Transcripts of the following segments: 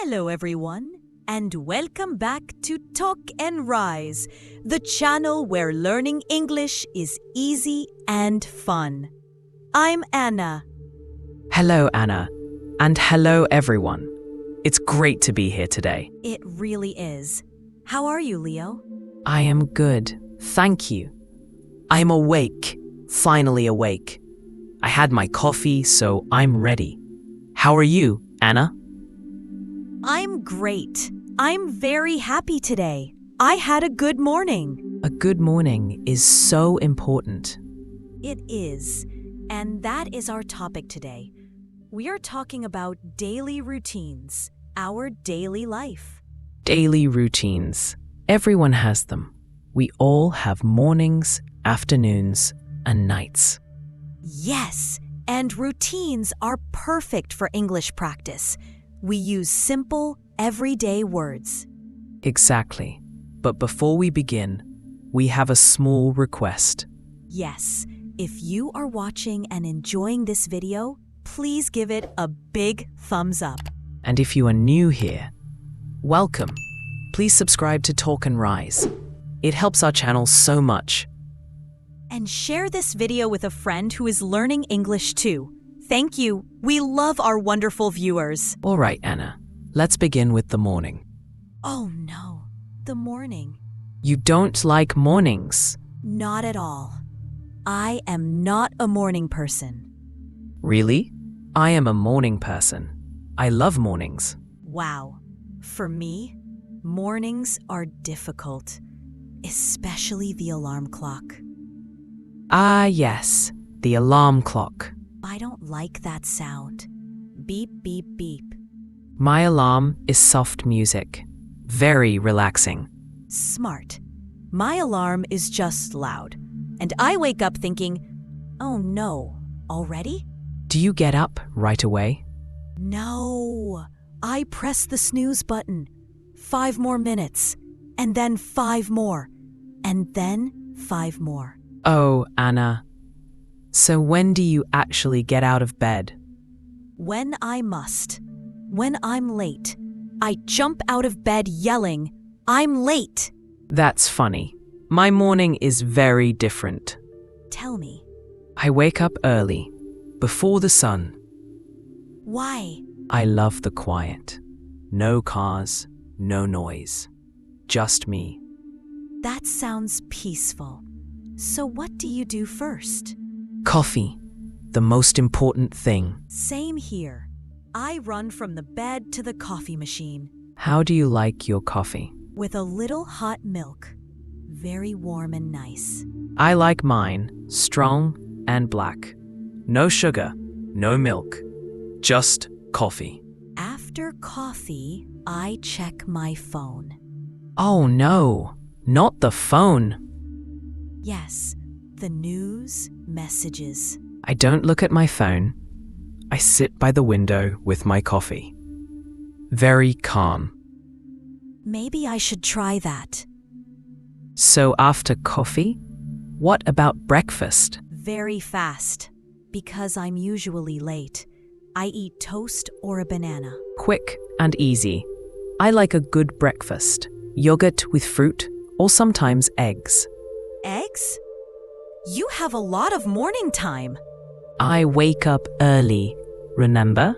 Hello everyone, and welcome back to TalkNrise, the channel where learning English is easy and fun. I'm Anna. Hello, Anna. And hello, everyone. It's great to be here today. It really is. How are you, Leo? I am good. Thank you. I'm awake. Finally awake. I had my coffee, so I'm ready. How are you, Anna? I'm great. I'm very happy today. I had a good morning. A good morning is so important. It is, and that is our topic today. We are talking about daily routines, our daily life. Daily routines. Everyone has them. We all have mornings, afternoons, and nights. Yes, and routines are perfect for English practice. We use simple, everyday words. Exactly. But before we begin, we have a small request. Yes, if you are watching and enjoying this video, please give it a big thumbs up. And if you are new here, welcome. Please subscribe to TalkNrise. It helps our channel so much. And share this video with a friend who is learning English too. Thank you. We love our wonderful viewers. All right, Anna. Let's begin with the morning. Oh no, the morning. You don't like mornings? Not at all. I am not a morning person. Really? I am a morning person. I love mornings. Wow. For me, mornings are difficult, especially the alarm clock. Ah, yes, the alarm clock. I don't like that sound. Beep, beep, beep. My alarm is soft music. Very relaxing. Smart. My alarm is just loud. And I wake up thinking, oh no, already? Do you get up right away? No. I press the snooze button. 5 more minutes. And then 5 more. And then 5 more. Oh, Anna. So when do you actually get out of bed? When I must. When I'm late. I jump out of bed yelling, I'm late. That's funny. My morning is very different. Tell me. I wake up early, before the sun. Why? I love the quiet. No cars, no noise. Just me. That sounds peaceful. So what do you do first? Coffee, the most important thing. Same here. I run from the bed to the coffee machine. How do you like your coffee? With a little hot milk. Very warm and nice. I like mine strong and black. No sugar, no milk. Just coffee. After coffee, I check my phone. Oh no, not the phone. Yes, the news, messages. I don't look at my phone. I sit by the window with my coffee. Very calm. Maybe I should try that. So after coffee, what about breakfast? Very fast, because I'm usually late. I eat toast or a banana. Quick and easy. I like a good breakfast. Yogurt with fruit or sometimes eggs. Eggs? You have a lot of morning time. I wake up early, remember?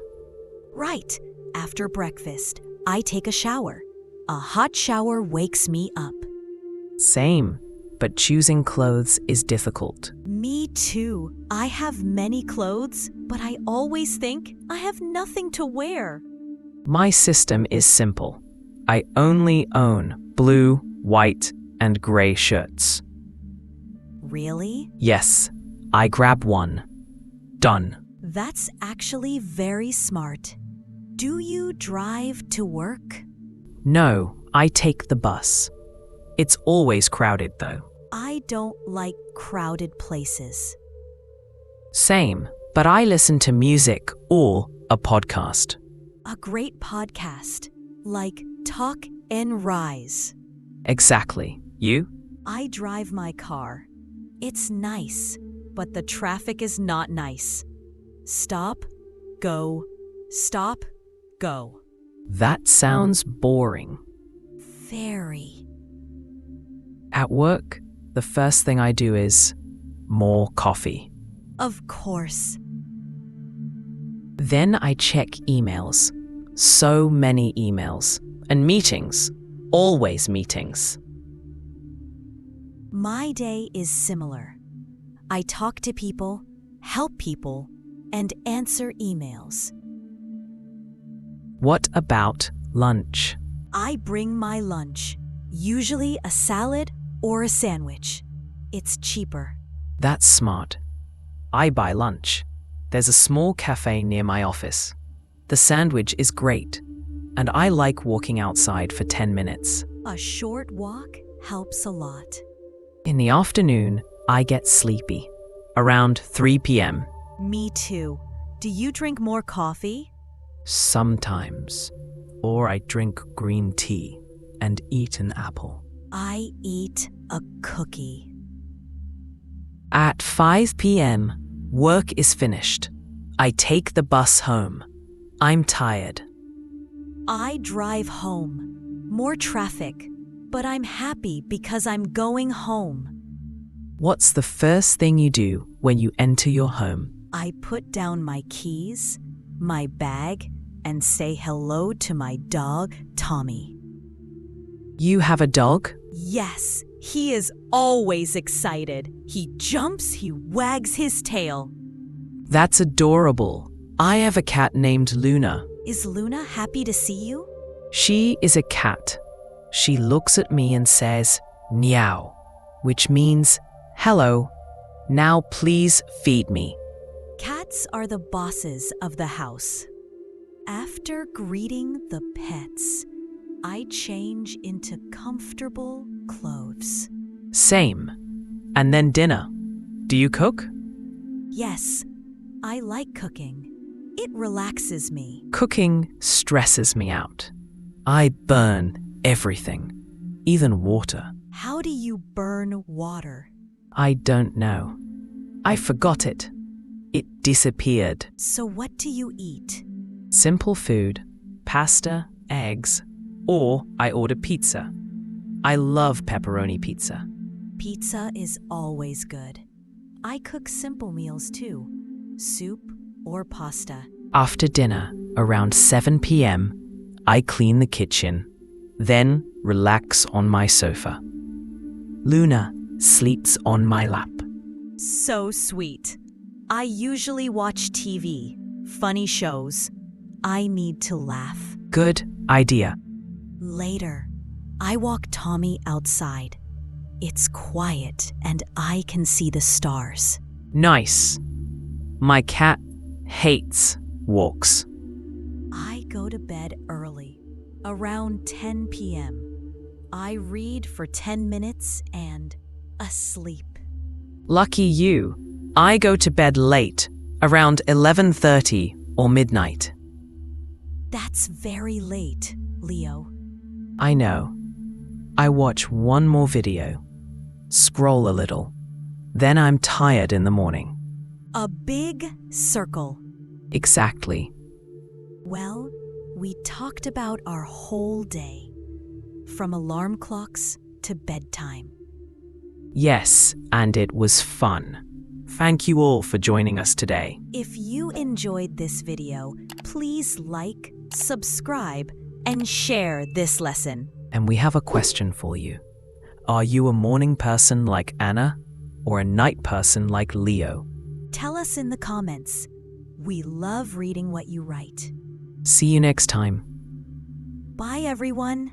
Right. After breakfast, I take a shower. A hot shower wakes me up. Same, but choosing clothes is difficult. Me too. I have many clothes, but I always think I have nothing to wear. My system is simple. I only own blue, white, and gray shirts. Really? Yes, I grab one. Done. That's actually very smart. Do you drive to work? No, I take the bus. It's always crowded though. I don't like crowded places. Same, but I listen to music or a podcast. A great podcast, like TalkNrise. Exactly. You? I drive my car. It's nice, but the traffic is not nice. Stop, go, stop, go. That sounds boring. Very. At work, the first thing I do is more coffee. Of course. Then I check emails. So many emails. And meetings. Always meetings. My day is similar. I talk to people, help people, and answer emails. What about lunch? I bring my lunch, usually a salad or a sandwich. It's cheaper. That's smart. I buy lunch. There's a small cafe near my office. The sandwich is great, and I like walking outside for 10 minutes. A short walk helps a lot. In the afternoon, I get sleepy. Around 3 p.m. Me too. Do you drink more coffee? Sometimes. Or I drink green tea and eat an apple. I eat a cookie. At 5 p.m., work is finished. I take the bus home. I'm tired. I drive home. More traffic, but I'm happy because I'm going home. What's the first thing you do when you enter your home? I put down my keys, my bag, and say hello to my dog, Tommy. You have a dog? Yes, he is always excited. He jumps, he wags his tail. That's adorable. I have a cat named Luna. Is Luna happy to see you? She is a cat. She looks at me and says, meow, which means, hello, now please feed me. Cats are the bosses of the house. After greeting the pets, I change into comfortable clothes. Same. And then dinner. Do you cook? Yes, I like cooking. It relaxes me. Cooking stresses me out. I burn everything, even water. How do you burn water? I don't know. I forgot it. It disappeared. So what do you eat? Simple food, pasta, eggs, or I order pizza. I love pepperoni pizza. Pizza is always good. I cook simple meals too. Soup or pasta. After dinner, around 7 p.m., I clean the kitchen, then relax on my sofa. Luna sleeps on my lap. So sweet. I usually watch TV, funny shows. I need to laugh. Good idea. Later, I walk Tommy outside. It's quiet and I can see the stars. Nice. My cat hates walks. I go to bed early, around 10 p.m. I read for 10 minutes and asleep. Lucky you. I go to bed late, around 11:30 or midnight. That's very late, Leo. I know. I watch one more video, scroll a little, then I'm tired in the morning. A big circle. Exactly. Well, we talked about our whole day, from alarm clocks to bedtime. Yes, and it was fun. Thank you all for joining us today. If you enjoyed this video, please like, subscribe, and share this lesson. And we have a question for you. Are you a morning person like Anna or a night person like Leo? Tell us in the comments. We love reading what you write. See you next time. Bye, everyone.